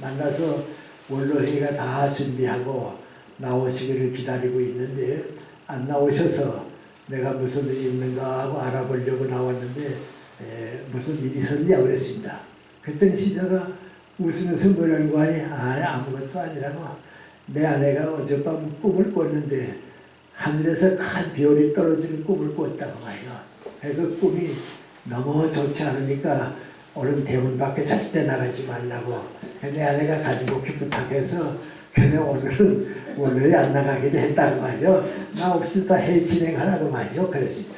만나서 원로회의가 다 준비하고 나오시기를 기다리고 있는데 안 나오셔서 내가 무슨 일이 있는가 하고 알아보려고 나왔는데 무슨 일이 있었냐 그랬습니다. 그랬더니 시자가 웃으면서 뭐라고 하니 아무것도 아니라고 내 아내가 어젯밤 꿈을 꿨는데 하늘에서 큰 별이 떨어지는 꿈을 꿨다고 말이야. 그 꿈이 너무 좋지 않으니까 얼른 대문 밖에 절대 나가지 말라고 내 아내가 가지고 부탁해서 걔네 오늘은 원래 안 나가기로 했다고 말이죠. 나 없이 다 회의 진행하라고 말이죠. 그랬습니다.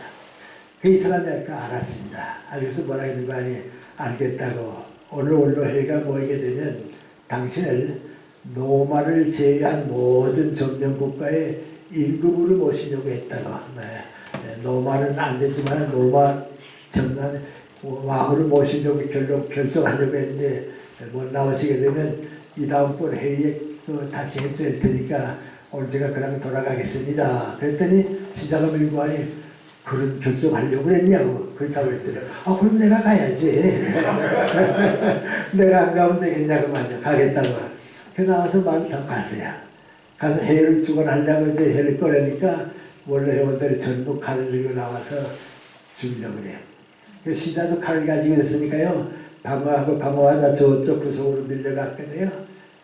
그 이사람이니까 알았습니다. 그래서 뭐라 했는 거 아니 알겠다고 오늘 원로회의가 모이게 되면 당신을 노마를 제외한 모든 전명국가의 1급으로 모시려고 했다고. 노마는 안 됐지만 노마 전난 왕으로 모시려고 결정하려고 했는데 못 나오시게 되면 이 다음번 회의에 다시 해줄 테니까 오늘 제가 그냥 돌아가겠습니다. 그랬더니 시장을 밀고 하니 그런 결정하려고 그랬냐고 그렇다고 했더니 그럼 내가 가야지. 내가 안 가면 되겠냐고 말이야. 가겠다고. 그 나와서 마음이 더 가서야. 가서 회의를 주관하려고 이제 회의를 꺼내니까 원래 회원들이 전부 칼을 들고 나와서 주려고 그래요. 그 시자도 칼을 가지고 있으니까요. 방어하고 방어하다 저쪽 구석으로 밀려갔거든요.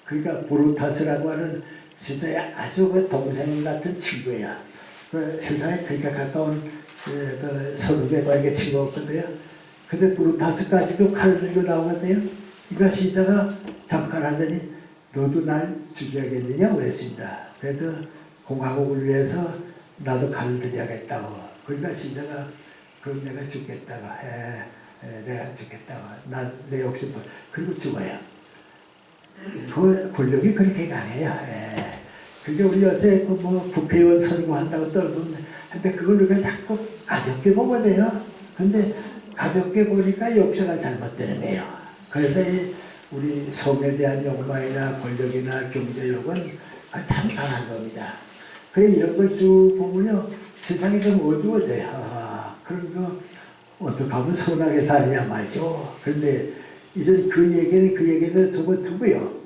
그러니까 브루타스라고 하는 진짜 아주 그 동생 같은 친구야. 그 세상에 그러니까 가까운 그 선후배과에게 친구였거든요. 근데 브루타스까지도 칼을 들고 나오거든요. 그러니까 시자가 잠깐 하더니 너도 날 죽여야겠느냐 그랬습니다. 그래도 공화국을 위해서 나도 칼을 들여야겠다고. 그러니까 시자가 그럼 내가 죽겠다고. 내가 죽겠다고. 난 내 욕심 그리고 죽어요. 그 권력이 그렇게 강해요. 그게 우리 요새 뭐 국회의원 선거한다고 떨고 근데 그걸 우리가 자꾸 가볍게 보면 돼요. 근데 가볍게 보니까 역사가 잘못되는 거예요. 그래서 우리 성에 대한 욕망이나 권력이나 경제욕은 참 강한 겁니다. 그래 이런 걸 쭉 보면요 세상이 좀 어두워져요. 그럼 어떻게 하면 선하게 사느냐 말이죠. 그런데 이제 그 얘기는 두고요.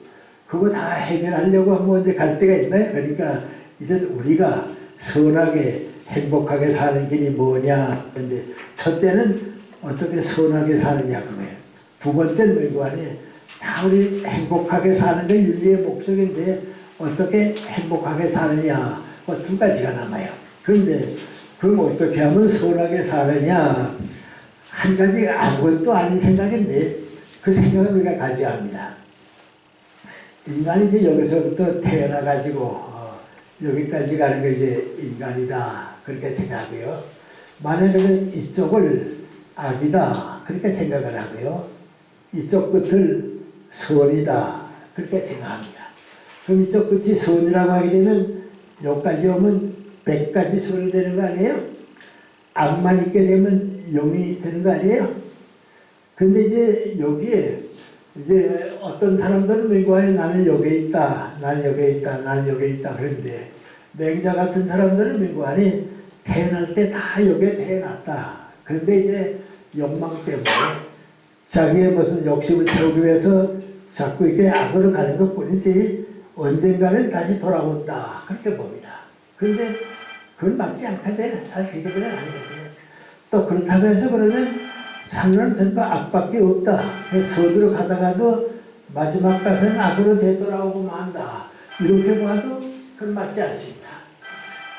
그거 다 해결하려고 하면 이제 갈 때가 있나요? 그러니까 이제 우리가 선하게 행복하게 사는 길이 뭐냐. 근데 첫째는 어떻게 선하게 사느냐 그거예요. 두 번째는 뭐고 하니 다 우리 행복하게 사는 게 윤리의 목적인데 어떻게 행복하게 사느냐 그 두 가지가 남아요. 그런데 그럼 어떻게 하면 선하게 사느냐 한 가지가 아무것도 아닌 생각인데 그 생각을 우리가 가져야 합니다. 인간이 이제 여기서부터 태어나가지고 여기까지 가는 게 이제 인간이다 그렇게 생각하고요. 만약에 이쪽을 악이다 그렇게 생각을 하고요. 이쪽 끝을 선이다 그렇게 생각합니다. 그럼 이쪽 끝이 선이라고 하게 되면 여기까지 오면 100가지 선이 되는 거 아니에요? 악만 있게 되면 0이 되는 거 아니에요? 근데 이제 여기에 이제 어떤 사람들은 맹고하니 나는 여기에 있다, 나는 여기에 있다, 나는 여기에 있다 그런데 맹자 같은 사람들은 맹고하니 태어날 때 다 여기에 태어났다. 그런데 이제 욕망 때문에 자기의 무슨 욕심을 채우기 위해서 자꾸 이렇게 악으로 가는 것 뿐이지 언젠가는 다시 돌아온다 그렇게 봅니다. 그런데 그건 맞지 않거든. 사실 그게 그냥 아니거든. 또 그렇다고 해서 그러면 상은 전부 악밖에 없다. 선으로 가다가도 마지막 가서는 악으로 되돌아오고 만다. 이렇게 봐도 그건 맞지 않습니다.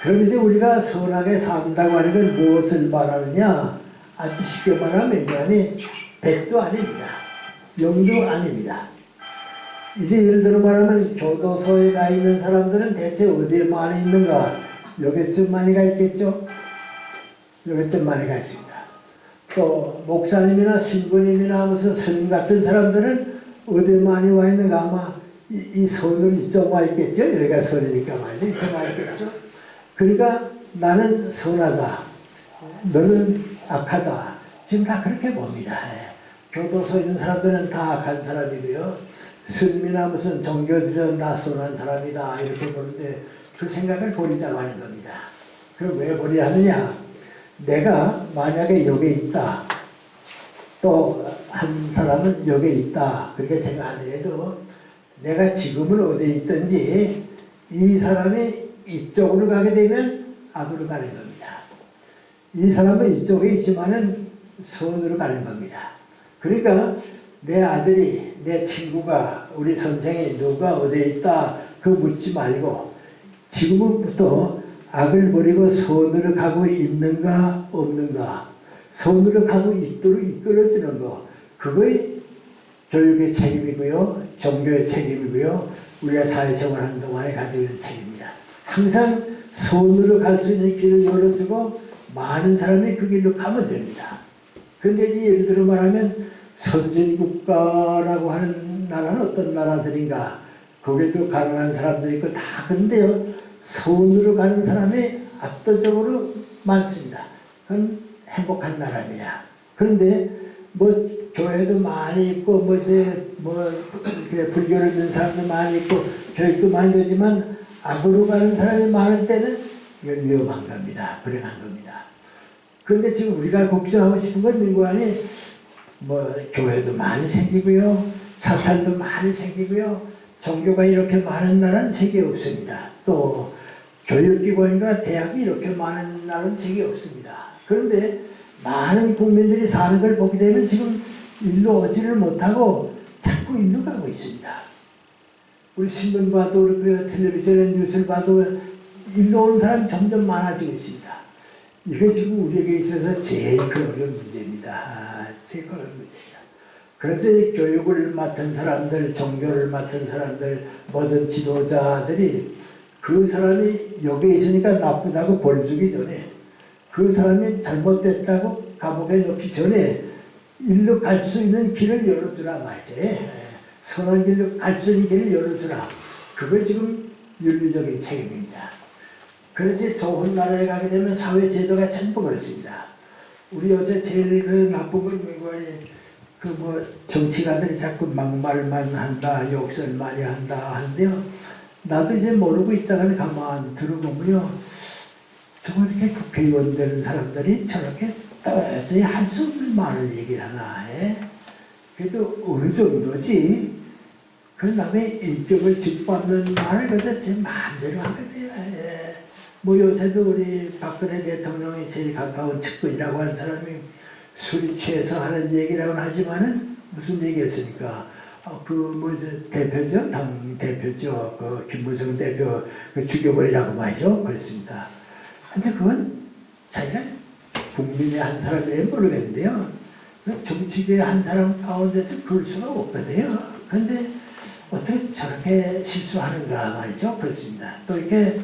그럼 이제 우리가 선하게 산다고 하는 건 무엇을 말하느냐? 아주 쉽게 말하면 인간이 100도 아닙니다. 0도 아닙니다. 이제 예를 들어 말하면 교도소에 가 있는 사람들은 대체 어디에 많이 있는가? 여기쯤 많이 가 있겠죠? 여기쯤 많이 가 있습니다. 또 목사님이나 신부님이나 무슨 스님 같은 사람들은 어디에 많이 와 있는가? 아마 이 선은 이쪽 와 있겠죠? 여기가 선이니까 말이죠. 이쪽 와 있겠죠? 그러니까 나는 선하다. 너는 악하다. 지금 다 그렇게 봅니다. 교도소에 있는 사람들은 다 악한 사람이고요. 스님이나 무슨 종교들은 다 선한 사람이다. 이렇게 보는데 그 생각을 버리자고 하는 겁니다. 그럼 왜 버려야 하느냐? 내가 만약에 여기에 있다. 또 한 사람은 여기에 있다. 그렇게 생각하더라도 내가 지금은 어디에 있든지 이 사람이 이쪽으로 가게 되면 악으로 가는 겁니다. 이 사람은 이쪽에 있지만은 선으로 가는 겁니다. 그러니까 내 아들이, 내 친구가, 우리 선생이 누가 어디에 있다 그거 묻지 말고 지금부터 악을 버리고 선으로 가고 있는가 없는가, 선으로 가고 있도록 이끌어주는 거, 그거의 교육의 책임이고요, 종교의 책임이고요, 우리가 사회생활 하는 동안에 가지고 있는 책임입니다. 항상 선으로 갈 수 있는 길을 열어주고 많은 사람이 그 길로 가면 됩니다. 그런데 이제 예를 들어 말하면 선진국가라고 하는 나라는 어떤 나라들인가, 거기도 가난한 사람도 있고 다 근데요, 선으로 가는 사람이 압도적으로 많습니다. 그건 행복한 나라입니다. 그런데 뭐 교회도 많이 있고 뭐 이제 뭐 불교를 믿는 사람도 많이 있고 교육도 많이 되지만 악으로 가는 사람이 많을 때는 이건 위험한 겁니다. 불행한 겁니다. 그런데 지금 우리가 걱정하고 싶은 건 민관이 뭐 교회도 많이 생기고요, 사찰도 많이 생기고요, 종교가 이렇게 많은 나라는 세계에 없습니다. 또 교육기관과 대학이 이렇게 많은 나라는 세계에 없습니다. 그런데 많은 국민들이 사는 걸 보게 되면 지금 일로 오지를 못하고 자꾸 일로 가고 있습니다. 우리 신문 봐도 그렇고 텔레비전에 뉴스를 봐도 일로 오는 사람이 점점 많아지고 있습니다. 이게 지금 우리에게 있어서 제일 큰 어려운 문제입니다. 제일 큰 어려운 문제입니다. 그래서 이 교육을 맡은 사람들, 종교를 맡은 사람들, 모든 지도자들이 그 사람이 여기에 있으니까 나쁘다고 벌 주기 전에, 그 사람이 잘못됐다고 감옥에 넣기 전에 일로 갈 수 있는 길을 열어주라 말이지. 선한 길로 갈 수 있는 길을 열어주라. 그걸 지금 윤리적인 책임입니다. 그래서 좋은 나라에 가게 되면 사회 제도가 전부 그렇습니다. 우리 요새 제일 그 나쁜 건 그 뭐 정치가들이 자꾸 막말만 한다, 욕설 많이 한다 하는데요. 나도 이제 모르고 있다가 가만 들어보면요, 저렇게 국회의원 되는 사람들이 저렇게 도저히 할 수 없는 말을 얘기를 하나 해. 그래도 어느 정도지. 그 다음에 인격을 짓밟는 말을 그래도 제 마음대로 하거든요. 예. 뭐 요새도 우리 박근혜 대통령이 제일 가까운 측근이라고 하는 사람이 술이 취해서 하는 얘기라고는 하지만은 무슨 얘기했습니까? 그 뭐 대표죠, 당 대표죠, 그 김무성 대표 그 죽여버리라고 말이죠, 그랬습니다. 근데 그건 자기가 국민의 한 사람이라면 모르겠는데요, 정치계의 한 사람 가운데서 그럴 수가 없거든요. 그런데 어떻게 저렇게 실수하는가 말이죠, 그렇습니다. 또 이렇게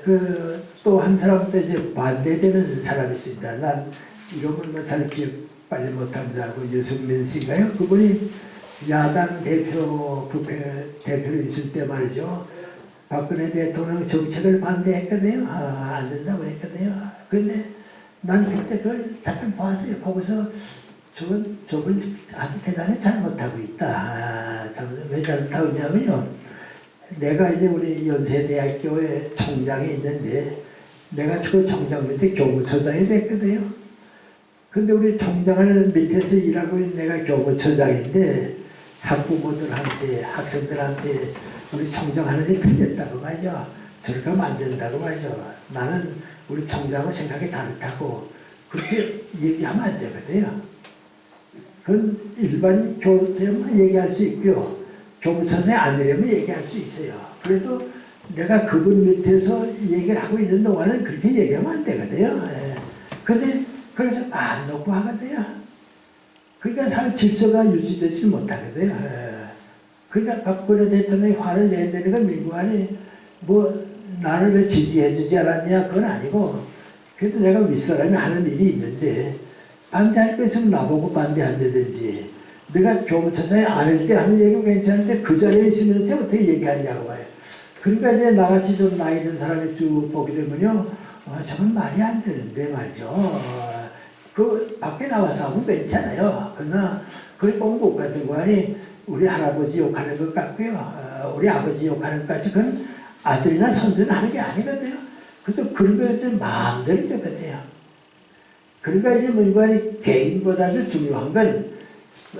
그 또 한 사람도 이제 반대되는 사람이 있습니다. 난 이름을 뭐 잘 기억 빨리 못한다고, 유승민 씨인가요? 그분이 야당 대표, 국회 대표로 있을 때 말이죠, 박근혜 대통령 정책을 반대했거든요. 안 된다고 했거든요. 그런데 난 그때 그걸 잠깐 봤어요. 보고서 저걸 아주 대단히 잘못하고 있다. 왜 잘못하고 있냐면요, 내가 이제 우리 연세대학교에 총장이 있는데 내가 그 총장 밑에 교무처장이 됐거든요. 근데 우리 총장을 밑에서 일하고 있는 내가 교무처장인데 학부모들한테, 학생들한테 우리 총장 하는 게 틀렸다고 말이죠. 저렇게 하면 안 된다고 말이죠. 나는 우리 총장은 생각이 다르다고 그렇게 얘기하면 안 되거든요. 그건 일반 교수들만 얘기할 수 있고요, 교무처장이 아니라면 얘기할 수 있어요. 그래도 내가 그분 밑에서 얘기를 하고 있는 동안은 그렇게 얘기하면 안 되거든요. 근데 그래서 안 놓고 하거든요. 그러니까 사회 질서가 유지되지 못하거든요. 그러니까 박근혜 대통령이 화를 낸다는 건 민관이 뭐 나를 왜 지지해주지 않았냐 그건 아니고, 그래도 내가 윗사람이 하는 일이 있는데 반대할 거 있으면 나보고 반대한다든지, 내가 교무처장이 아닐 때 하는 얘기는 괜찮은데 그 자리에 있으면서 어떻게 얘기하냐고 봐요. 그러니까 이제 나같이 좀 나이 든 사람이 쭉 보게 되면요, 저건 말이 안 되는데 말이죠. 그 밖에 나와서 하면 괜찮아요. 그러나 그걸 꼭 못 같은 거 아니, 우리 할아버지 욕하는 것 같고요, 우리 아버지 욕하는 것 같이 그건 아들이나 손주는 하는 게 아니거든요. 그것도 그런 거좀 마음대로 되거든요. 그러니까 이제 민관이 개인보다도 중요한 건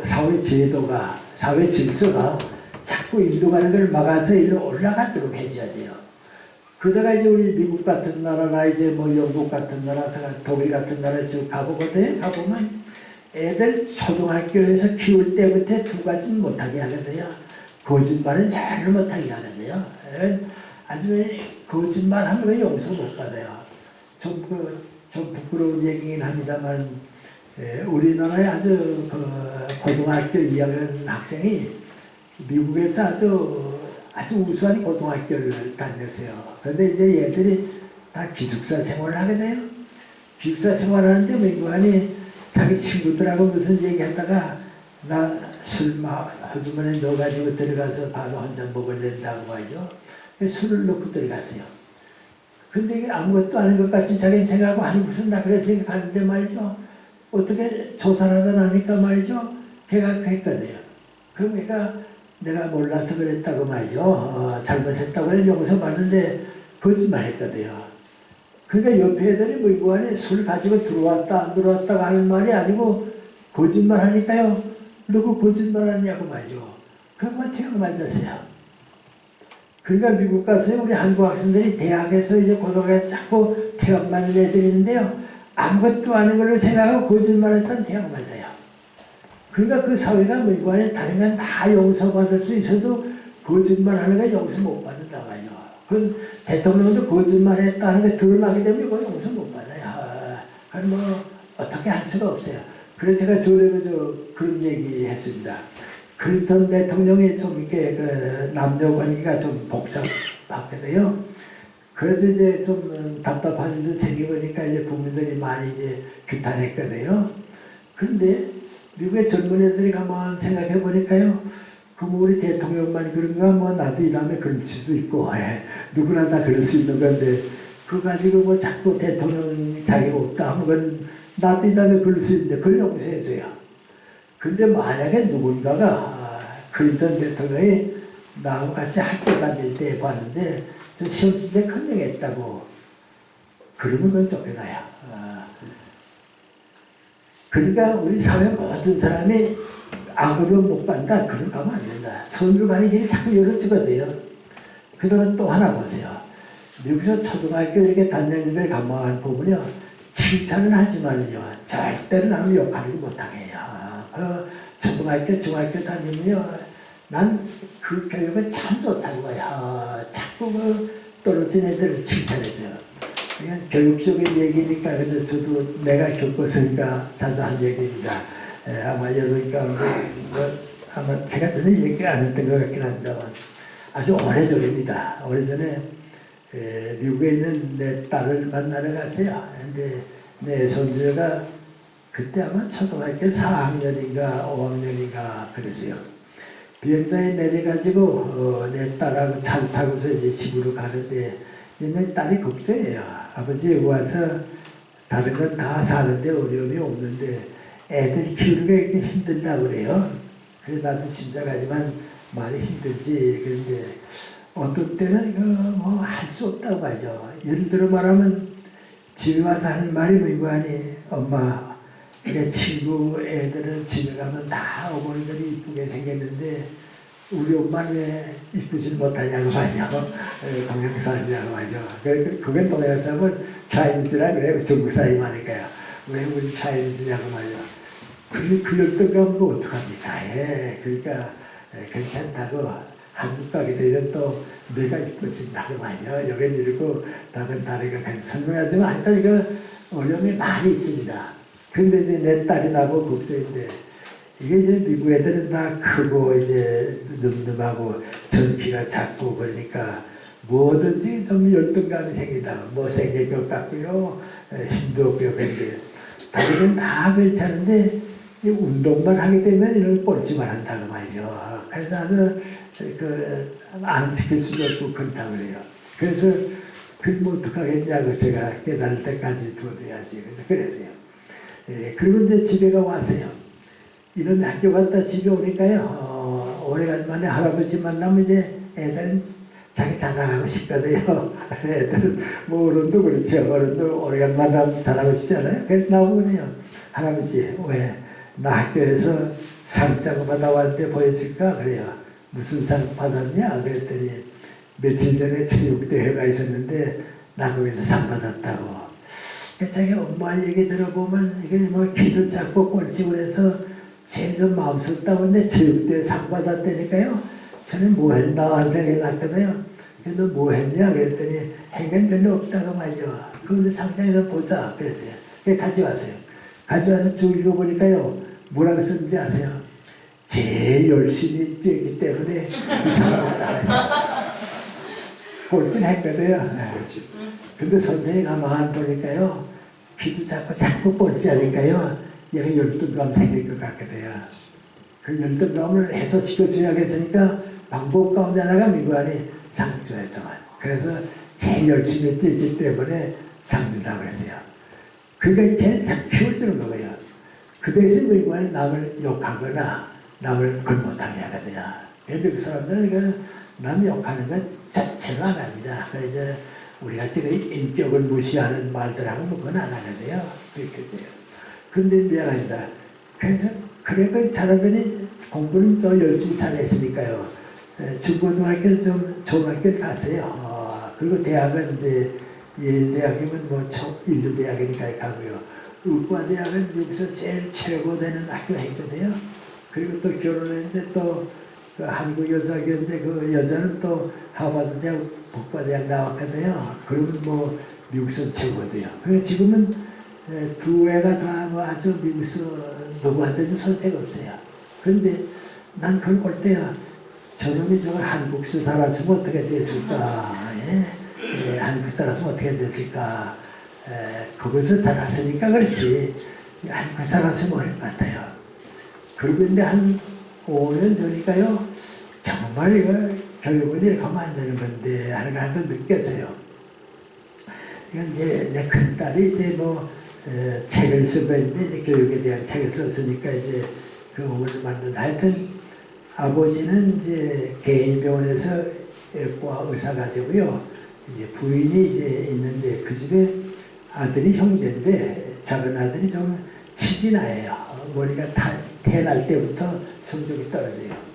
사회 제도가, 사회 질서가 자꾸 일로 가는 걸 막아서 일로 올라가도록 해줘야 돼요. 그러다가 이제 우리 미국 같은 나라나 이제 뭐 영국 같은 나라, 독일 같은 나라 쭉 가보거든요. 가보면 애들 초등학교에서 키울 때부터 두 가지는 못하게 하거든요. 거짓말은 잘 못하게 하거든요. 아주 거짓말 하는 거 용서 못 받아요. 좀 부끄러운 얘기긴 합니다만, 우리나라에 아주 고등학교 2학년 학생이 미국에서 아주 우수한 고등학교를 다녔어요. 그런데 이제 얘들이 다 기숙사 생활을 하게 돼요. 기숙사 생활하는데 민관이 자기 친구들하고 무슨 얘기하다가 나 술 허주머니에 넣어가지고 들어가서 바로 혼자 먹을랜다고 하죠. 술을 넣고 들어갔어요. 근데 이게 아무것도 아닌 것 같이 자기는 생각하고 아니 무슨 나 그래 생각하는데 말이죠. 어떻게 조사를 하다 나니까 말이죠. 걔가 했거든요. 그러니까 내가 몰라서 그랬다고 말이죠. 잘못했다고 해서 여기서 봤는데 거짓말 했거든요. 그러니까 옆에 애들이 뭐 안에 술 가지고 들어왔다 안 들어왔다고 하는 말이 아니고 거짓말 하니까요. 누구 거짓말 하냐고 말이죠. 그러면 태양 맞았어요. 그러니까 미국 가서 우리 한국 학생들이 대학에서 이제 고등학교에서 자꾸 태양 맞는 애들이 있는데요. 아무것도 아닌 걸로 생각하고 거짓말했던 태양 맞아요. 그러니까 그 사회가 미국 안에 다른 건 다 용서받을 수 있어도 거짓말하는 거 용서 못 받는다고 하죠. 그 대통령도 거짓말했다는 게 드러나게 되면 이거 용서 못 받아요. 그건 뭐 어떻게 할 수가 없어요. 그래서 제가 전에도 그런 얘기 했습니다. 클린턴 대통령이 좀 이렇게 그 남녀 관계가 좀 복잡하거든요. 그래서 이제 좀 답답한 일도 생기보니까 이제 국민들이 많이 이제 규탄했거든요. 그런데 미국의 젊은 애들이 가만 생각해 보니까요. 그럼 우리 대통령만 그런가 뭐 나도 이 다음에 그럴 수도 있고 누구나 다 그럴 수 있는 건데 그거 가지고 뭐 자꾸 대통령 자기가 없다 하면 그건 나도 이 다음에 그럴 수 있는데 그걸 용서해줘요. 근데 만약에 누군가가 클린턴 대통령이 나하고 같이 학교 다닐 때 봤는데 저 시험 칠 때 큰명했다고 그러면 그건 쫓겨나요. 그러니까 우리 사회 모든 사람이 아무도 못 간다. 그런 가면 안 된다. 선교 가는 길이 자꾸 열어주게 돼요. 그다음에 또 하나 보세요. 미국에서 초등학교 이렇게 다니는 걸 가만 보면요. 칭찬은 하지만요. 절대로 나는 욕하지 못하게 해요. 초등학교, 중학교 다니면요. 난 그 교육은 참 좋다고 봐요. 자꾸 떨어진 애들을 칭찬해줘요. 그냥 교육적인 얘기니까 그래서 저도 내가 겪었으니까 자주 한 얘기입니다. 아마 여러분 가운데 아마 제가 전에 얘기 안 했던 것 같긴 한데 아주 오래전입니다. 오래전에 미국에 있는 내 딸을 만나러 갔어요. 근데 내 손주가 그때 아마 초등학교 4학년인가 5학년인가 그랬어요. 비행장에 내려가지고 내 딸하고 차를 타고서 이제 집으로 가는데 내 딸이 걱정해요. 아버지 와서 다른 건 다 사는데 어려움이 없는데 애들 키우기가 이렇게 힘들다고 그래요. 그래서 나도 짐작하지만 많이 힘들지. 그런데 어떤 때는 이거 뭐 할 수 없다고 하죠. 예를 들어 말하면 집에 와서 하는 말이 뭐고 하니 엄마 내 친구 애들은 집에 가면 다 어머니들이 이쁘게 생겼는데 우리 엄마는 왜 이쁘지 못하냐고 하죠. 동양사람이라고 하죠. 그게 동양 사람은 차이니즈라 그래요. 중국 사람이니까요. 왜 우리 차이니즈냐고 말이죠. 그럴 때가 뭐 어떡합니까? 그러니까 괜찮다고 한국 가게 되면 또 내가 이뻐진다고 말이죠. 여긴 이러고 다른 다리가 설명하지만 하여튼 이거 어려움이 많이 있습니다. 근데 이제 내 딸이 나보고 걱정인데 이게 이제 미국 애들은 다 크고 이제 늠름하고 전기가 작고 그러니까 뭐든지 좀 열등감이 생기다. 못생길 것 같고요. 힘도 없고요. 그런데 다리는 다 괜찮은데 운동만 하게 되면 이런 꼴찌만 한다고 말이죠. 그래서 아주 안 지킬 수도 없고 그렇다고 그래요. 그래서 그뭐 어떡하겠냐고 제가 깨달을 때까지 두어둬야지. 그래서요. 그리고 이제 집에가 왔어요. 이런 학교 갔다 집에 오니까요. 오래간만에 할아버지 만나면 이제 애들은 자기 자랑하고 싶거든요. 애들은 뭐 어른도 그렇죠. 어른도 오래간만에 자랑하고 싶잖아요. 그래서 나오거든요. 할아버지 왜 나 학교에서 상장 받아왔는데 보여줄까? 그래요. 무슨 상 받았냐? 그랬더니 며칠 전에 체육대회가 있었는데 나 거기서 상 받았다고. 그래서 자기 엄마 얘기 들어보면 이게 뭐 키도 작고 꼴찌고 해서 제일 좀 마음 썼다고 체육대회 상 받았다니까요. 저는 뭐 했나 하는 생각이 났거든요. 그래서 너 뭐 했냐? 그랬더니 행간 별로 없다고 말이죠. 그런데 상장에서 보자. 그랬어요. 그래서 가져왔어요. 가져와서 쭉 읽어보니까요. 뭐라고 썼는지 아세요? 제일 열심히 뛰기 때문에 이 사람을 알아요. 꼴찌는 했거든요. 근데 선생님이 가만 보니까요. 키도 자꾸 꼴찌하니까요. 얘가 열등감 생길 것 같거든요. 그 열등감을 해소시켜줘야겠으니까 방법 가운데 하나가 미국안이 상 줘야죠. 그래서 제일 열심히 뛰기 때문에 상 준다고 했어요. 그게 걔를 잘 키워주는 거예요. 그 대신 미국안이 남을 욕하거나 남을 걸못하게 하거든요. 그래서 그 사람들은 남 욕하는 건 자체로 안 합니다. 그래서 우리가 지금 인격을 무시하는 말들하고 뭐 그건 안 하거든요. 그렇게 돼요. 그런데 미안합니다. 그래서 그래도 잘하더니 공부는 또 열심히 잘했으니까요. 중고등학교는 좀 좋은 학교를 갔어요. 그리고 대학은 이제 예대학이면 뭐 인류대학이니까 가고요. 의과대학은 여기서 제일 최고 되는 학교 했거든요. 그리고 또 결혼했는데 또 그 한국 여자학교인데 그 여자는 또 하버드 대학 북과대학 나왔거든요. 그러면 뭐 미국에서 최고돼요. 그래서 지금은 두 애가 다 뭐 아주 미국에서 누구한테도 선택 없어요. 그런데 난 그걸 볼 때야 저놈이 저걸 한국에서 살았으면 어떻게 됐을까? 한국 살았으면 어떻게 됐을까? 거기서 살았으니까 그렇지. 한국 살았으면 어릴 것 같아요. 그리고 이제 한 5년 전이니까요. 정말 이거 교육을 이렇게 하면 안 되는 건데 하는 걸 느꼈어요. 이건 이제 내 큰딸이 이제 뭐 책을 쓰고 있는데 이제 교육에 대한 책을 썼으니까 이제 그 어머니를 만든다. 하여튼 아버지는 이제 개인병원에서 애과 의사가 되고요. 이제 부인이 이제 있는데 그 집에 아들이 형제인데 작은 아들이 좀 치진아예요. 머리가 태어날 때부터 성적이 떨어져요.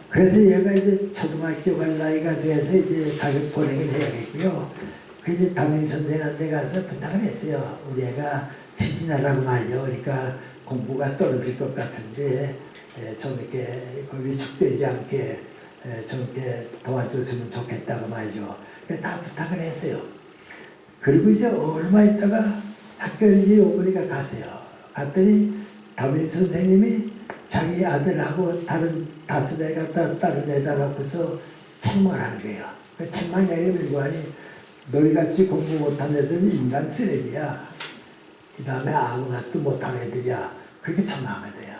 그래서 얘가 이제 초등학교 갈 나이가 돼서 이제 가족 보내긴 해야겠고요. 그래서 담임 선생한테 가서 부탁을 했어요. 우리 애가 치진아라고 말이죠. 그러니까 공부가 떨어질 것 같은데 좀 이렇게 위축되지 않게 좀 이렇게 도와줬으면 좋겠다고 말이죠. 그래서 다 부탁을 했어요. 그리고 이제 얼마 있다가 학교에 이제 오거리가 갔어요. 갔더니 담임 선생님이 자기 아들하고 다른 5애 갖다 다른 애다 갖고서 책망을 하는 거예요. 그 책망 내용이 뭐하니 너희같이 공부 못한 애들은 인간 쓰레기야. 그 다음에 아무것도 못한 애들이야. 그렇게 책망하거든요.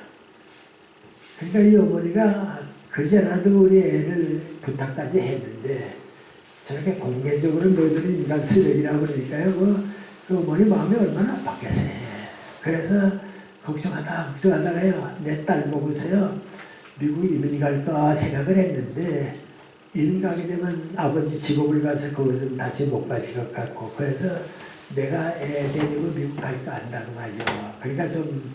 그러니까 이 어머니가 그제라도 우리 애를 부탁까지 했는데 저렇게 공개적으로 너희들이 인간 쓰레기라고 그러니까요. 그 어머니 마음이 얼마나 아팠겠어요. 그래서 걱정하다가요. 내 딸 보고서요. 미국 이민 갈까 생각을 했는데 이민 가게 되면 아버지 직업을 가서 거기서 다시 못 가실 것 같고 그래서 내가 애 데리고 미국 갈까 한다고 말이죠. 그러니까 좀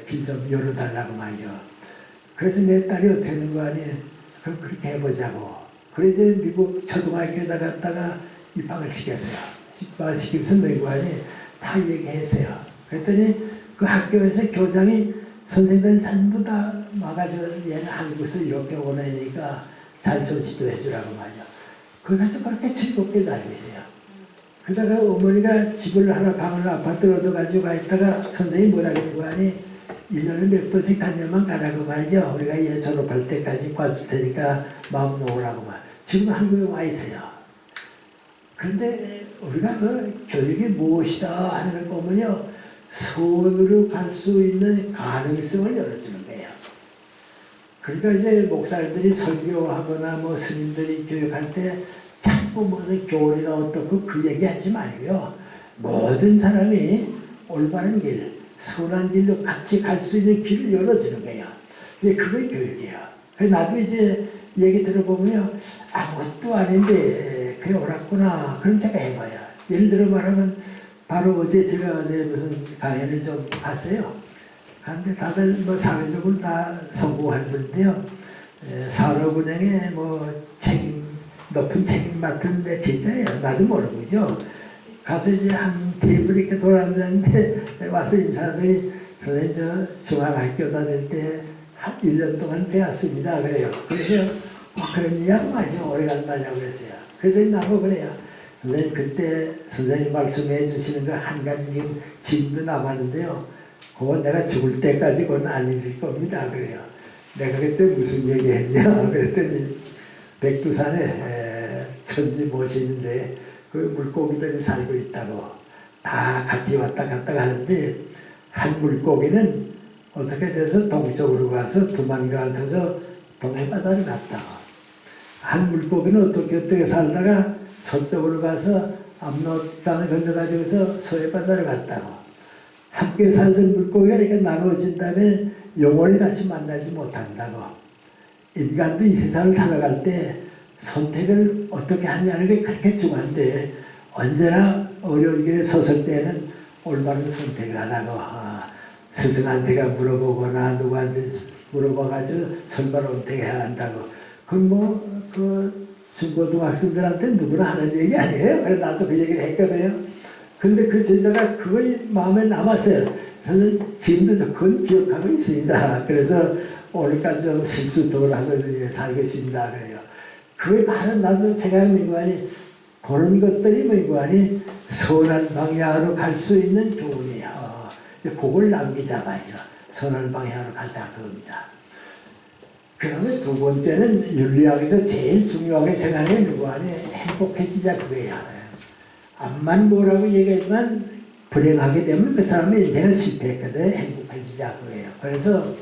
길 좀 열어달라고 말이죠. 그래서 내 딸이 어떻게 하는 거 아니에요. 그럼 그렇게 해보자고. 그래서 미국 초등학교에다 갔다가 입학을 시켰어요. 입학을 시키면서 맹관이 다 얘기했어요. 그랬더니 그 학교에서 교장이 선생님들 전부 다 막아줘. 얘는 한국에서 이렇게 오내니까 잘 좀 지도해주라고 말이야. 그래서 그렇게 즐겁게 다니고 있어요. 그러다가 어머니가 집을 하나 방을 아파트를 얻어가지고 가 있다가 선생님이 뭐라 그러는 거 아니 1년에 몇 번씩 한 년만 가라고 말이죠. 우리가 얘 졸업할 때까지 봐줄 테니까 마음 놓으라고 말. 지금 한국에 와 있어요. 그런데 우리가 그 교육이 무엇이다 하는 걸 보면요. 선으로 갈 수 있는 가능성을 열어주는 거예요. 그러니까 이제 목사님들이 설교하거나 뭐 스님들이 교육할 때 자꾸 무슨 교리가 어떻고 그 얘기 하지 말고요. 모든 사람이 올바른 길, 선한 길로 같이 갈 수 있는 길을 열어주는 거예요. 그게 교육이에요. 그래서 나도 이제 얘기 들어보면요. 아무것도 아닌데 그게 옳았구나. 그런 생각 해봐요. 예를 들어 말하면 바로 어제 제가 무슨 강연을 좀 봤어요. 근데 다들 뭐 사회적으로 다 성공한 분인데요. 산업은행에 높은 책임 맡은 데 진짜예요. 나도 모르고죠. 가서 이제 한 테이블 이렇게 돌아앉았는데 와서 인사하더니 선생님 저 중앙학교 다닐 때 한 1년 동안 배웠습니다. 그래요. 그래서 그런 이야기 맞아. 오래간만이라고 그랬어요. 그랬더니 나보고 그래요. 선생님 그때 선생님 말씀해 주시는 거 한 가지 지금도 남았는데요. 그건 내가 죽을 때까지 그건 안 잊을 겁니다. 그래요. 내가 그때 무슨 얘기 했냐. 그랬더니 백두산에 천지 못이 있는데 그 물고기들이 살고 있다고 다 같이 왔다 갔다 하는데 한 물고기는 어떻게 돼서 동쪽으로 가서 도망가서 동해바다를 갔다고 한 물고기는 어떻게 살다가 서쪽으로 가서 압로 땅을 건너가지고서 서해바다를 갔다고 함께 살던 물고기가 이렇게 나누어진 다음에 영원히 다시 만나지 못한다고 인간도 이 세상을 살아갈 때 선택을 어떻게 하냐는 게 그렇게 중요한데 언제나 어려운 길에 섰을 때는 올바른 선택을 하라고 스승한테가 물어보거나 누구한테 물어봐가지고 선발 선택해야 한다고 그 중고등학생들한테 누구나 하는 얘기 아니에요. 그래서 나도 그 얘기를 했거든요. 근데 그 제자가 그걸 마음에 남았어요. 저는 지금도 그건 기억하고 있습니다. 그래서 오늘까지 좀 실수도를 하고 살고 있습니다. 그래요. 그게 바로 나도 생각하는 거아니 그런 것들이 뭐이거아니 선한 방향으로 갈 수 있는 교훈이에요. 그걸 남기자마죠. 선한 방향으로 가자 그겁니다. 그 다음에 두 번째는 윤리학에서 제일 중요하게 생각하는 거아니 행복해지자 그거예요. 암만 뭐라고 얘기하지만 불행하게 되면 그 사람의 인생을 실패했거든. 행복해지자 그거예요. 그래서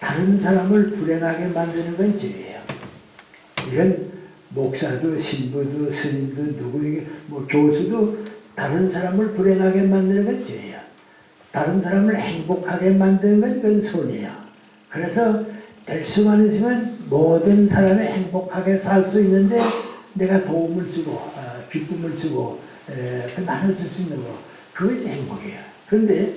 다른 사람을 불행하게 만드는 건 죄예요. 이건 목사도 신부도 스님도 누구에게 교수도 다른 사람을 불행하게 만드는 건 죄예요. 다른 사람을 행복하게 만드는 건 그건 손이에요. 그래서 될 수만 있으면 모든 사람이 행복하게 살 수 있는데 내가 도움을 주고 기쁨을 주고 나눠줄 수 있는 거 그것이 행복이에요. 그런데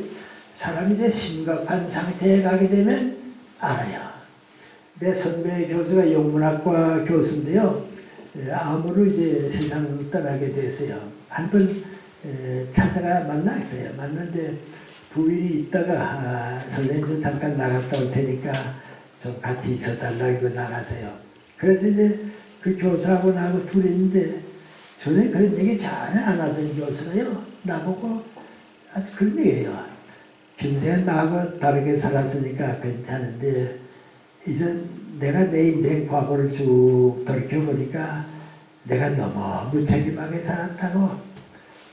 사람이 이제 심각한 상태에 가게 되면 알아요. 내 선배 교수가 영문학과 교수인데요. 암으로 이제 세상을 떠나게 됐어요. 한 번 찾아가 만났어요. 만났는데 부인이 있다가 선생님도 잠깐 나갔다 올 테니까 좀 같이 있어달라고 나가세요. 그래서 이제 그 교수하고 나하고 둘이 있는데 전에 그런 얘기 전혀 안 하던 교수가요. 나보고 아주 그런 얘기예요. 평생 나하고 다르게 살았으니까 괜찮은데 이제 내가 내 인생 과거를 쭉 돌이켜보니까 내가 너무 무책임하게 살았다고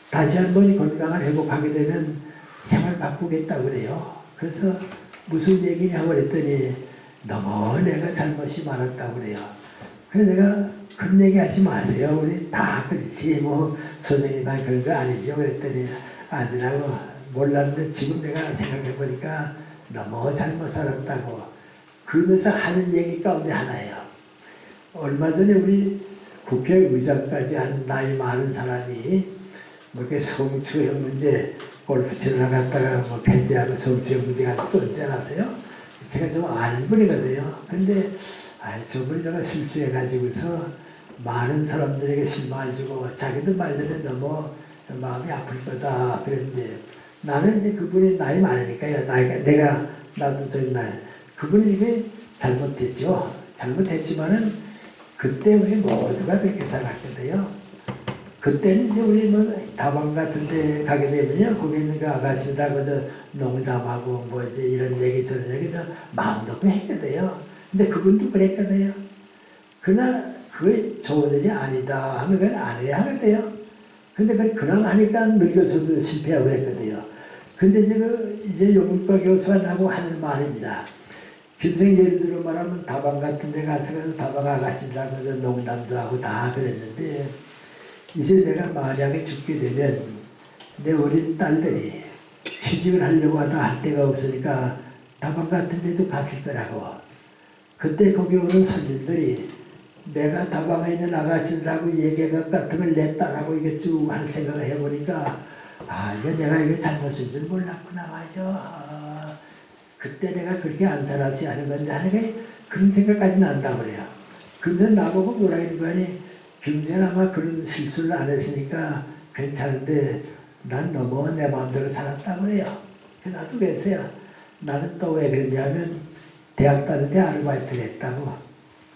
다시 한번 건강을 회복하게 되면 생활 바꾸겠다고 그래요. 그래서 무슨 얘기냐고 그랬더니 너무 내가 잘못이 많았다고 그래요. 그래서 내가 그런 얘기 하지 마세요. 우리 다 그렇지 선생님만 그런 거 아니죠. 그랬더니 아니라고 몰랐는데 지금 내가 생각해보니까 너무 잘못 살았다고 그러면서 하는 얘기 가운데 하나예요. 얼마 전에 우리 국회의장까지 한 나이 많은 사람이 이렇게 성추행 문제 골프 치러 나갔다가 팬티하고 성추행 문제가 또 언제나세요? 제가 좀 아는 분이거든요. 근데 저분이 제가 실수해가지고서 많은 사람들에게 실망을 주고 자기도 말들에 너무 마음이 아플 거다 그랬는데 나는 이제 그분이 나이 많으니까요. 나도 저 나이 그분이 이게 잘못했죠. 잘못했지만은 그때 우리 모두가 그렇게 살았거든요. 그때는 이제 우리 다방 같은 데 가게 되면요. 거기 있는 그 아가씨들하고 농담하고 이제 이런 얘기 저런 얘기 마음 놓고 했거든요. 근데 그분도 그랬거든요. 그러나 그게 좋은 일이 아니다 하면 그건 안 해야 하거든요. 근데 그냥 하니까 늙어서도 실패하고 그랬거든요. 근데 이제 영문과 교수가 나하고 하는 말입니다. 평생 예를 들어 말하면 다방 같은 데 가서 다방 아가씨들하고 농담도 하고 다 그랬는데 이제 내가 만약에 죽게 되면 내 어린 딸들이 취직을 하려고 하다 할 데가 없으니까 다방 같은 데도 갔을 거라고. 그때 거기 오는 손님들이 내가 다방에 있는 아가씨들하고 얘기가 같은 걸 내 딸하고 이게 쭉 할 생각을 해보니까 이거 내가 이거 잘못인 줄 몰랐구나 맞아. 그때 내가 그렇게 안 살았지 하는 건데 하는 게 그런 생각까지 난다고 그래요. 그러면 나보고 뭐라 하는 거니, 김재현 아마 그런 실수를 안 했으니까 괜찮은데 난 너무 내 마음대로 살았다고 그래요. 나도 그랬어요. 나는 또 왜 그랬냐면 대학 다닐 때 아르바이트를 했다고.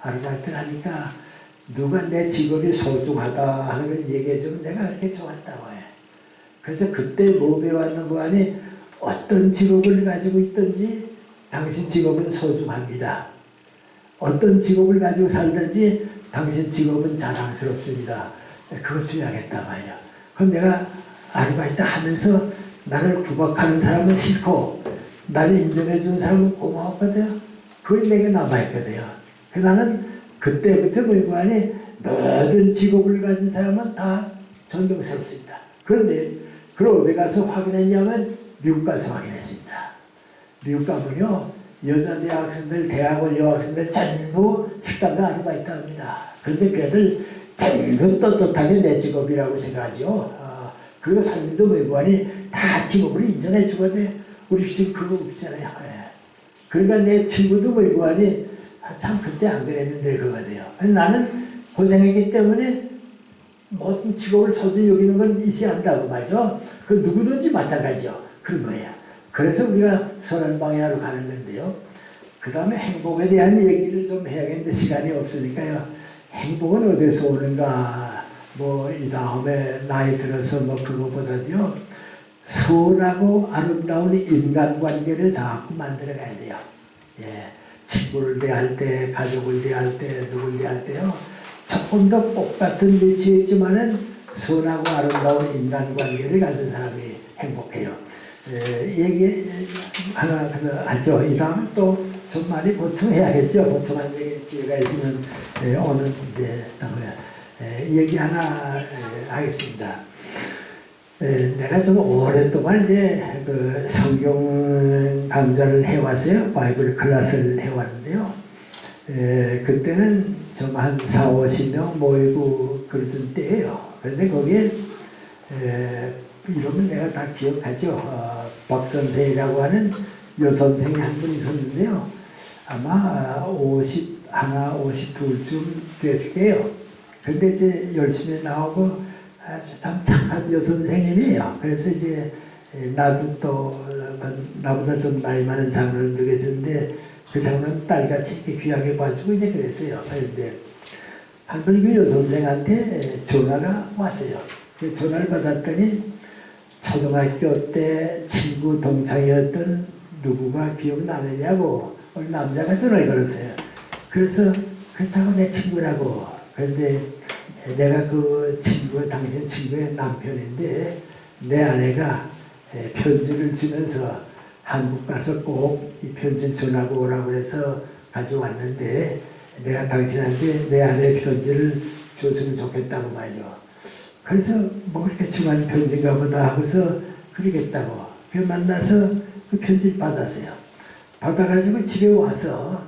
아르바이트를 하니까 누가 내 직업이 소중하다 하는 걸 얘기해주면 내가 그렇게 좋았다고 해. 그래서 그때 뭐 배웠는 거 아니, 어떤 직업을 가지고 있든지 당신 직업은 소중합니다. 어떤 직업을 가지고 살든지 당신 직업은 자랑스럽습니다. 그걸 주의하겠다 말이야. 그럼 내가 아르바이트 하면서 나를 구박하는 사람은 싫고 나를 인정해 준 사람은 고마웠거든요. 그게 내게 남아있거든요. 나는 그때부터 뭐고 하니 모든 직업을 가진 사람은 다 존경스럽습니다. 그런데 그걸 어디 가서 확인했냐면 미국 가서 확인했습니다. 미국 가면요 여자 대학생들, 대학원 여학생들 전부 식당가 아르바이트 합니다. 그런데 걔들 전부 떳떳하게 내 직업이라고 생각하죠. 그리고 사람들도 외부안이 다 직업을 인정해 주거든요. 우리 지금 그거 없잖아요. 그러니까 내 친구도 외부안이 참 그때 안 그랬는데 그거거든요. 나는 고생했기 때문에 모든 직업을 소중히 여기는 건 있어야 한다고 말이죠. 그 누구든지 마찬가지죠. 그런 거예요. 그래서 우리가 선한방향으로 가는 건데요. 그 다음에 행복에 대한 얘기를 좀 해야겠는데 시간이 없으니까요. 행복은 어디서 오는가? 뭐 이 다음에 나이 들어서 뭐 그거보다요. 선하고 아름다운 인간관계를 자꾸 만들어가야 돼요. 예, 친구를 대할 때, 가족을 대할 때, 누굴 대할 때요. 조금 더 똑같은 위치에 있지만은 선하고 아름다운 인간관계를 가진 사람이 행복해요. 얘기 하나 하죠. 이 다음에 또 좀 많이 보충해야겠죠. 보충한 기회가 있으면 오늘 이제 얘기 하나 하겠습니다. 내가 좀 오랫동안 이제 그 성경 강좌를 해왔어요. 바이블 클래스를 해왔는데요. 그때는 좀 한 4, 50명 모이고 그러던 때예요. 그런데 거기에 이름은 내가 다 기억하죠. 박선생이라고 하는 여선생이 한 분 있었는데요. 아마 51, 52쯤 됐을 거예요. 근데 이제 열심히 나오고 아주 참 착한 여선생님이에요. 그래서 이제 나도 또 나보다 좀 나이 많은 장로님도 계셨는데 그 장로는 딸같이 이렇게 귀하게 봐주고 이제 그랬어요. 그런데 한 번 그 여선생한테 전화가 왔어요. 그 전화를 받았더니 초등학교 때 친구 동창이었던 누구가 기억나느냐고 남자가 전화를 걸었어요. 그래서 그렇다고 내 친구라고. 그런데 내가 그 친구, 당신 친구의 남편인데 내 아내가 편지를 주면서 한국 가서 꼭 이 편지 전하고 오라고 해서 가져왔는데 내가 당신한테 내 아내 편지를 줬으면 좋겠다고 말이죠. 그래서 뭐 그렇게 중요한 편지인가 보다 하고서 그러겠다고. 그 만나서 그 편지를 받았어요. 받아가지고 집에 와서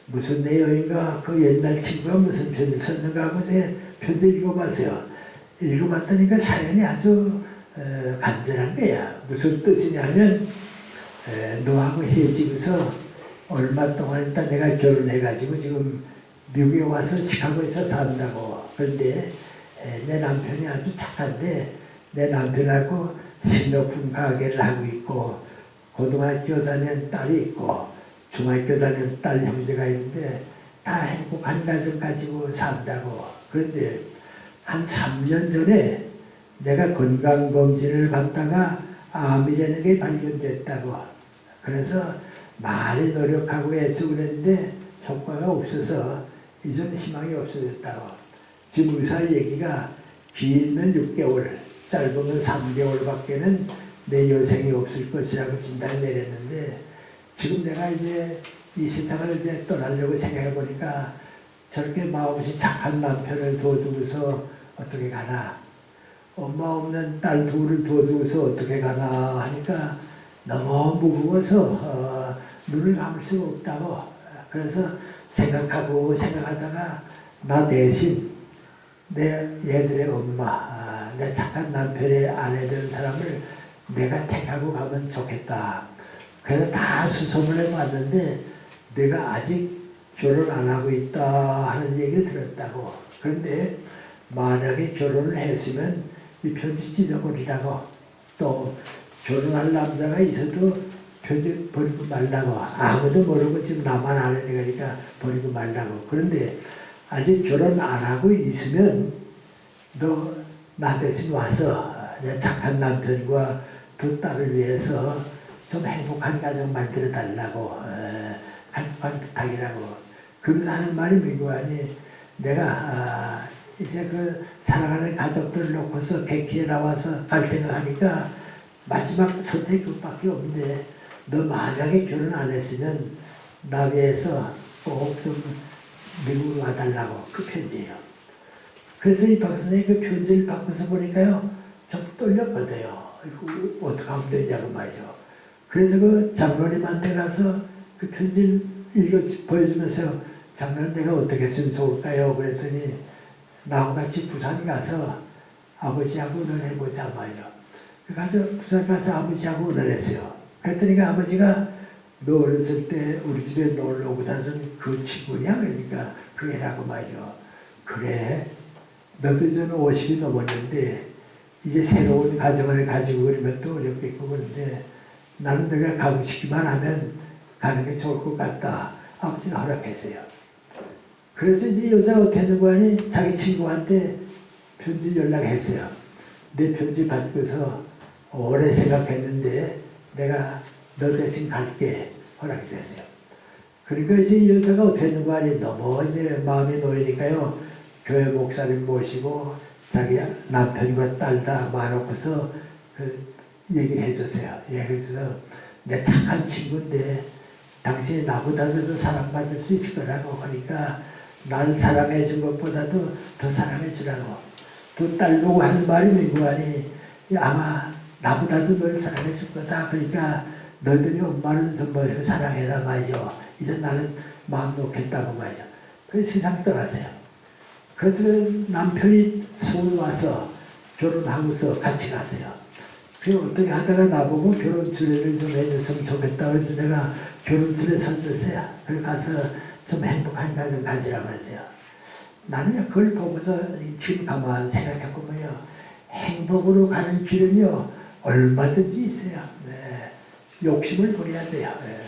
무슨 내용인가 그 옛날 친구가 무슨 편지 썼는가 하고 제 편지 읽어봤어요. 읽어봤더니 그 사연이 아주 간절한 거야. 무슨 뜻이냐 하면 너하고 헤어지고서 얼마 동안 있다 내가 결혼해가지고 지금 미국에 와서 시카고에서 산다고. 그런데 내 남편이 아주 착한데 내 남편하고 식료품 가게를 하고 있고 고등학교 다니는 딸이 있고 중학교 다니는 딸 형제가 있는데 다 행복한 가정 가지고 산다고. 그런데 한 3년 전에 내가 건강검진을 받다가 암이라는 게 발견됐다고. 그래서 많이 노력하고 애쓰고 그랬는데 효과가 없어서 이전 희망이 없어졌다고. 지금 의사 얘기가 길면 6개월, 짧으면 3개월밖에는 내 여생이 없을 것이라고 진단을 내렸는데 지금 내가 이제 이 세상을 이제 떠나려고 생각해 보니까 저렇게 마음이 착한 남편을 둬두고서 어떻게 가나, 엄마 없는 딸 둘을 둬두고서 어떻게 가나 하니까 너무 무거워서 눈을 감을 수가 없다고. 그래서 생각하고 생각하다가 나 대신 내 얘들의 엄마, 내 착한 남편의 아내 되는 사람을 내가 택하고 가면 좋겠다. 그래서 다 수소문을 봤는데 내가 아직 결혼 안 하고 있다 하는 얘기를 들었다고. 그런데 만약에 결혼을 했으면 이 편지 찢어버리라고, 또 결혼할 남자가 있어도 편지 버리고 말라고, 아무도 모르고 지금 나만 아는 애니까 버리고 말라고. 그런데 아직 결혼 안 하고 있으면 너 나 대신 와서 내 착한 남편과 두 딸을 위해서 좀 행복한 가정 만들어 달라고, 행복한 부탁이라고. 그러면서 하는 말이 뭐고 하니, 내가 이제 그 사랑하는 가족들을 놓고서 객지에 나와서 갈 생각하니까 마지막 선택 그밖에 없는데, 너 만약에 결혼 안 했으면 나 위해서 꼭 좀 미국으로 와달라고. 그 편지예요. 그래서 이 박사님이 그 편지를 받고서 보니까요, 좀 떨렸거든요. 이거 어떻게 하면 되냐고 말이죠. 그래서 그 장로님한테 가서 그 편지를 보여주면서, 장로님 내가 어떻게 했으면 좋을까요? 그랬더니 나하고 같이 부산 가서 아버지하고 의논해보자 말이죠. 그래서 부산 가서 아버지하고 의논했어요. 그랬더니 아버지가 너 어렸을 때 우리 집에 놀러 오고 다니던 그 친구냐? 그러니까 그 애라고 말이죠. 그래, 너도 이제는 50이 넘었는데 이제 새로운 가정을 가지고 그러면 또 어렵겠고, 그런데 나는 내가 가고 싶기만 하면 가는 게 좋을 것 같다. 아버지는 허락했어요. 그래서 이제 여자가 어떻게 했는 거 아니, 자기 친구한테 편지 연락했어요. 내 편지 받고서 오래 생각했는데 내가 너 대신 갈게 허락이 됐어요. 그러니까 이제 여자가 어떻게 했는 거 아니, 너무 이제 마음이 놓이니까요, 교회 목사님 모시고 자기 남편과 딸 다 모아놓고서 그 얘기를 해줬어요. 얘기해줘서 내 착한 친구인데 당신이 나보다도 더 사랑받을 수 있을 거라고 하니까, 날 사랑해 준 것보다도 더 사랑해 주라고. 또 딸 보고 하는 말이 뭐고 하니, 아마 나보다도 널 사랑해 줄 거다. 그러니까 너희들이 엄마는 더 사랑해라 말이죠. 이제 나는 마음 놓겠다고 말이죠. 그래서 세상 떠나세요. 그래서 남편이 서울 와서 결혼하고서 같이 갔어요. 그 어떻게 하다가 나보고 결혼 주례를 좀 해줬으면 좋겠다. 그래서 내가 결혼 주례 선줬어요. 그래서 가서 좀 행복한 가정 가지라고 했어요. 나는 그걸 보고서 지금 가만 생각해보면요, 행복으로 가는 길은요 얼마든지 있어요. 네. 욕심을 버려야 돼요. 네.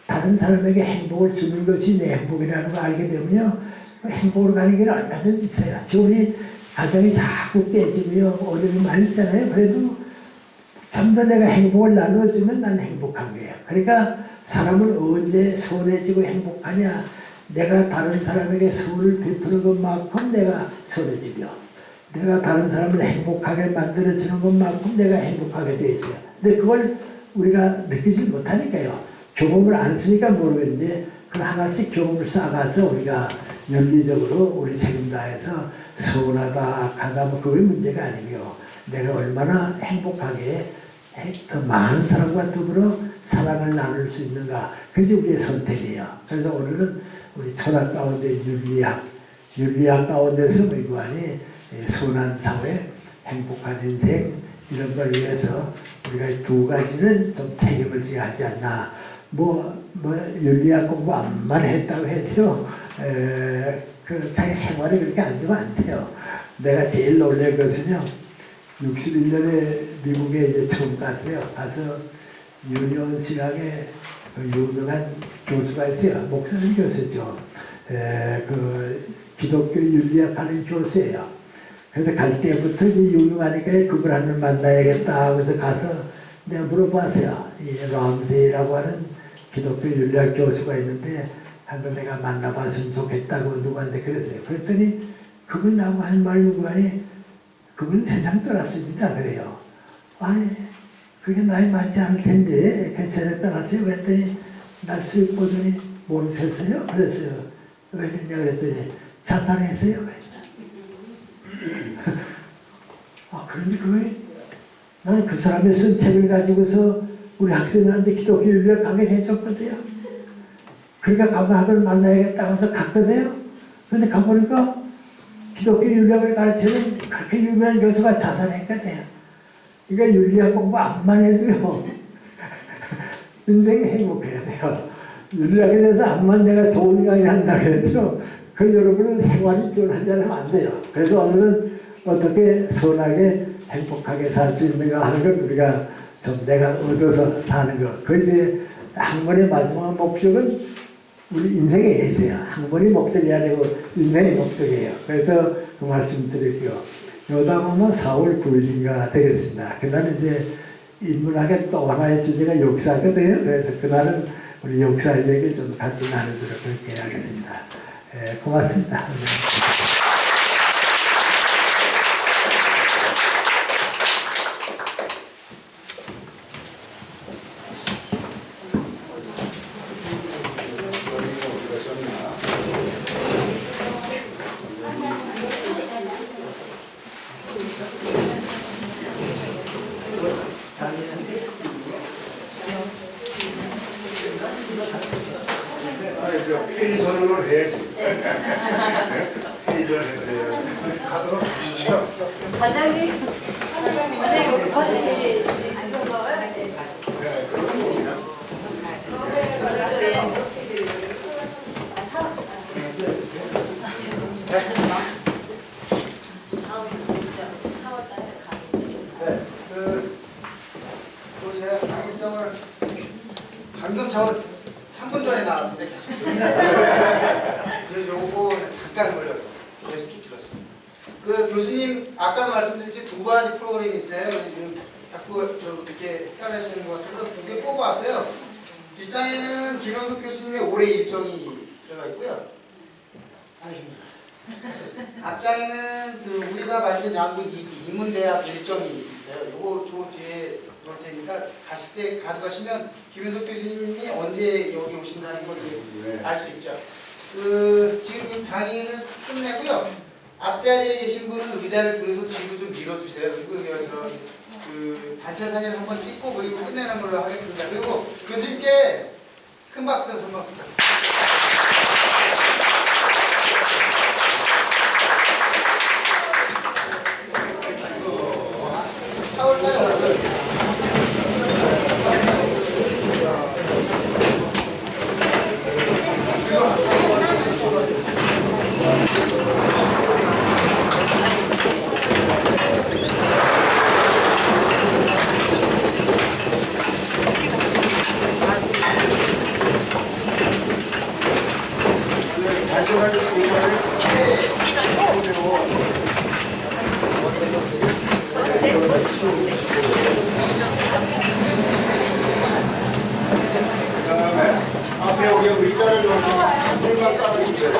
다른 사람에게 행복을 주는 것이 내 행복이라는 걸 알게 되면요, 행복으로 가는 길은 얼마든지 있어요. 지금 우리 가정이 자꾸 깨지고요, 어려움이 많이 있잖아요. 그래도 좀 더 내가 행복을 나눠주면 난 행복한 거예요. 그러니까 사람은 언제 선해지고 행복하냐? 내가 다른 사람에게 선을 베푸는 것만큼 내가 선해지며, 내가 다른 사람을 행복하게 만들어주는 것만큼 내가 행복하게 되어 있어요. 근데 그걸 우리가 느끼지 못하니까요. 경험을 안 쓰니까 모르겠는데, 그 하나씩 경험을 쌓아가서 우리가 윤리적으로 우리 책임 다해서 선하다, 악하다, 뭐 그게 문제가 아니고요. 내가 얼마나 행복하게 더 많은 사람과 더불어 사랑을 나눌 수 있는가. 그게 우리의 선택이에요. 그래서 오늘은 우리 철학 가운데 윤리학 가운데서 뭐고 하니, 선한 사회, 행복한 인생, 이런 걸 위해서 우리가 두 가지는 좀 책임을 져야 하지 않나. 윤리학 공부 안만 했다고 해도요, 그 자기 생활이 그렇게 안 되면 안 돼요. 내가 제일 놀란 것은요, 61년에 미국에 이제 처음 갔어요. 가서 유니온 신학의 그 유명한 교수가 있어요. 목사님 교수죠. 그 기독교 윤리학 하는 교수예요. 그래서 갈 때부터 이제 유명하니까 그걸 한번 만나야겠다 하면서 가서 내가 물어봤어요. 이 람세이라고 하는 기독교 윤리학 교수가 있는데 한번 내가 만나봤으면 좋겠다고 누구한테 그랬어요. 그랬더니 그분 나하고 한 말이 뭐니, 그분 세상 떠났습니다. 그래요. 아니, 그게 나이 많지 않을 텐데, 세상 떠났어요. 그랬더니, 날씨 보더니, 모르셨어요? 그랬어요. 왜 그랬냐 그랬더니, 자살했어요. 그런데 그게, 나는 그 사람의 쓴 책을 가지고서 우리 학생들한테 기독교 윤리학 강의를 해줬거든요. 그러니까 가방학을 만나야겠다고 해서 갔거든요. 그런데 가보니까 기독교 윤리학을 가르치는 그렇게 유명한 교수가 자살했거든요. 그러니까 윤리학 공부 안만 해도요, 인생이 행복해야 돼요. 윤리학에 대해서 암만 내가 좋은 강의 한다고 해도 그 여러분은 생활이 쫄하지 안 돼요. 그래서 오늘은 어떻게 선하게 행복하게 살 수 있는가 하는 걸 우리가 좀 내가 얻어서 사는 것. 그 이제 한 번의 마지막 목적은 우리 인생의 예세야. 한 번이 목적이 아니고 인생의 목적이에요. 그래서 그 말씀 드릴게요. 여다 보면 4월 9일인가 되겠습니다. 그날은 이제 인문학의 또 하나의 주제가 역사거든요. 그래서 그날은 우리 역사 얘기를 좀 같이 나누도록 그렇게 하겠습니다. 고맙습니다. 회의 선언을 해야지. 회의 선언을 해야지. 가도록 하시죠. 과장님, 여기 거실이 있어서 제가 강의점을 방금 저 3분 전에 나왔는데 계속 들었어요. 그래서 요거 잠깐 걸려서 계속 쭉 들었어요. 그 교수님 아까도 말씀드렸지 두 가지 프로그램이 있어요. 자꾸 이렇게 헷갈리시는 것 같아서 두 개 뽑아왔어요. 뒷장에는 김영석 교수님의 올해 일정이 들어가 있고요. 앞장에는 그 우리가 만든 양국 이문대학 일정이 있어요. 요거 저 뒤에 놓을 테니까 가실 때 가져가시면 김현석 교수님이 언제 여기 오신다는 걸 알 수 있죠. 지금 강의를 끝내고요. 앞자리에 계신 분은 의자를 들어서 뒤로 좀 밀어주세요. 그리고 여기서 그 단체 사진을 한번 찍고 그리고 끝내는 걸로 하겠습니다. 그리고 교수님께 큰 박수 한번 부탁드립니다. 앞에 여기 의자를 좀 줄만 깔아주세요.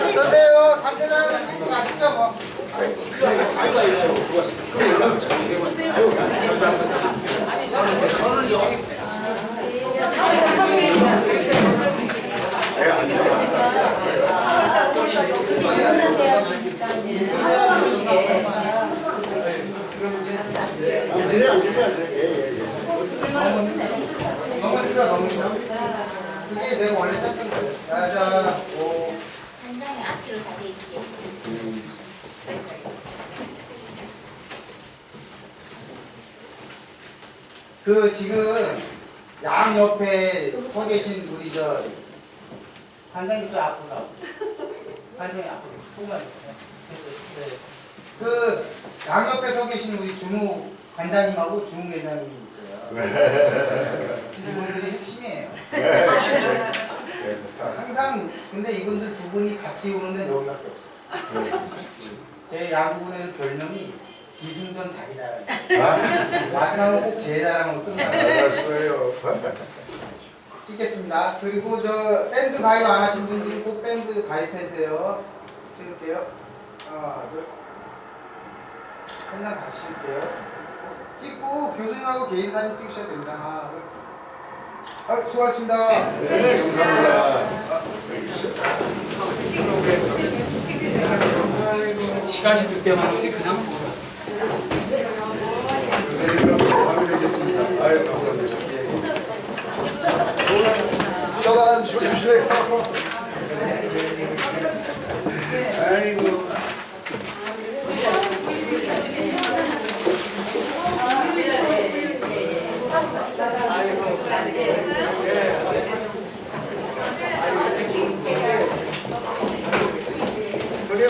어떠세요? 단체장을 찍고 가시죠 뭐. 너무 힘들어 너무 힘들어. 그게 내가 원래 짰던 거예요. 자, 오. 한 장에 앞뒤로 다 돼 있지. 지금 양 옆에 서 계신 우리 저 관장님도 앞으로 나오세요. 관장님 앞으로 조금만 됐어요. 양 옆에 서 계신 우리 주무 관장님하고 주무 회장님이 있어요. 이분들이 핵심이에요. 항상 근데 이분들 두 분이 같이 오는데 너무밖에 없어요. 제 야구부의 별명이 이승전 자기 자랑. 마지막은 꼭 제 자랑으로 끝나요. 알았어요. 찍겠습니다. 그리고 저 밴드 가입 안 하신 분들이 꼭 밴드 가입하세요. 찍을게요. 하나, 둘. 그냥 가실게요. 찍고 교수님하고 개인 사진 찍으셔야 됩니다. 수고하셨습니다. 네, 감사합니다. 시간 있을 때만 오지 그냥 먹어. 네, 그럼 마무리하겠습니다. 아유, 감사합니다. 저가 주실래요? 아이고. 그래,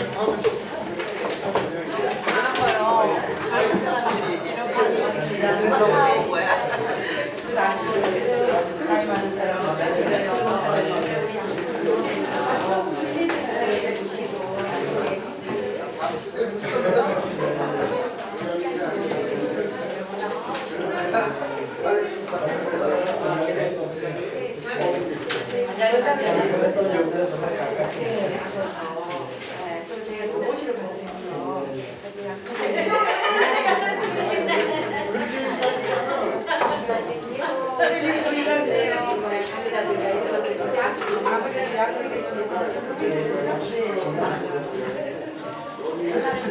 또 제가 또 모시러 가거든요. 아무래도 약국에 계시면서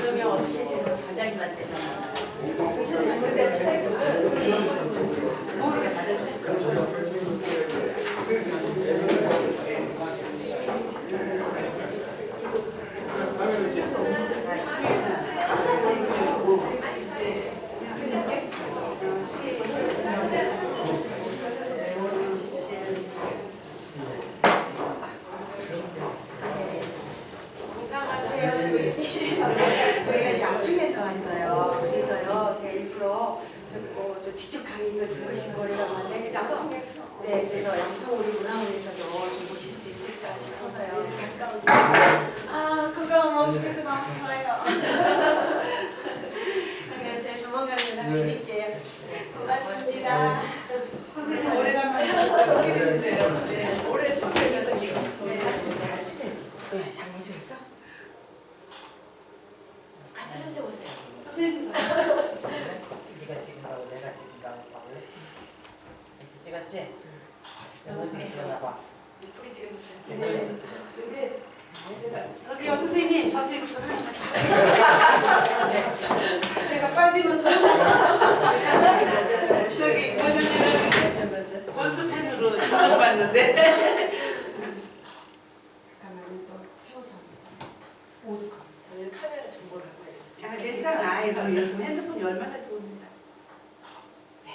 그러면 어떻게 지금 관장님한테 저희가 양평에서 왔어요. 그래서요, 제가 일부러 또 직접 강의도 듣으신 거라고 하는데, 네, 그래서 양평 우리 문화원에서도 좀 보실 수 있을까 싶어서요. 가까운. 아, 그거 모습에서 너무 좋아요. 그냥 제가 조만간에 연락드릴게요. 고맙습니다. 선생님 오래간만에 찍으신대요. 네, 올해 처음 뵈면서 지금. 네, 잘 지내지? 네, 장례도 했어? 같이 찾아보세요. 선생님. 네가 찍는다고 내가 찍는다고 봐볼래? 이렇게 찍었지? 어디 찍어놔봐. 예쁘게 찍어주세요. 네. 근데 제가 저기요 선생님 저도 이거 좀 하나만 제가 빠지면서 저기 뭐냐면은 원수팬으로 인정받는데 잠깐만 또 세워서 모두 저희 카메라 정보를 갖고 와야 돼. 괜찮아. 이거 요즘 핸드폰이 얼마나 좋은데.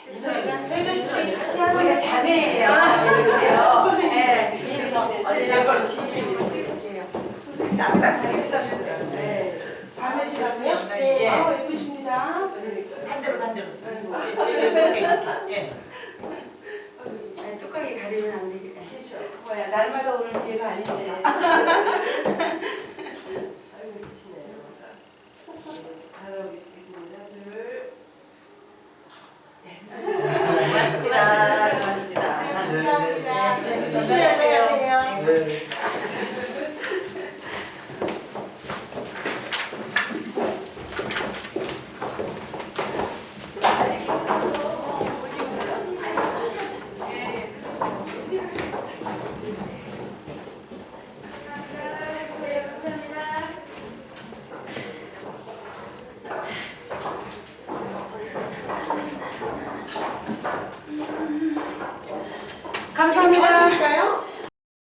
같이 하는 자매예요. 선생님. 제가 선생님 찍을게요. 선생님 딱딱 잘 있으시더라고요. 네. 자매시라고요? 네. 예쁘십니다. 반대로. 예. 아니, 뚜껑이 가리면 안 되겠다. 그렇죠. 뭐야, 날마다 오는 기회가 아닌데. 아이고, 예쁘시네요. 바로 계시겠습니다. 둘. 고맙습니다. 감사합니다. 조심히 안녕하세요. 네. 감사합니다.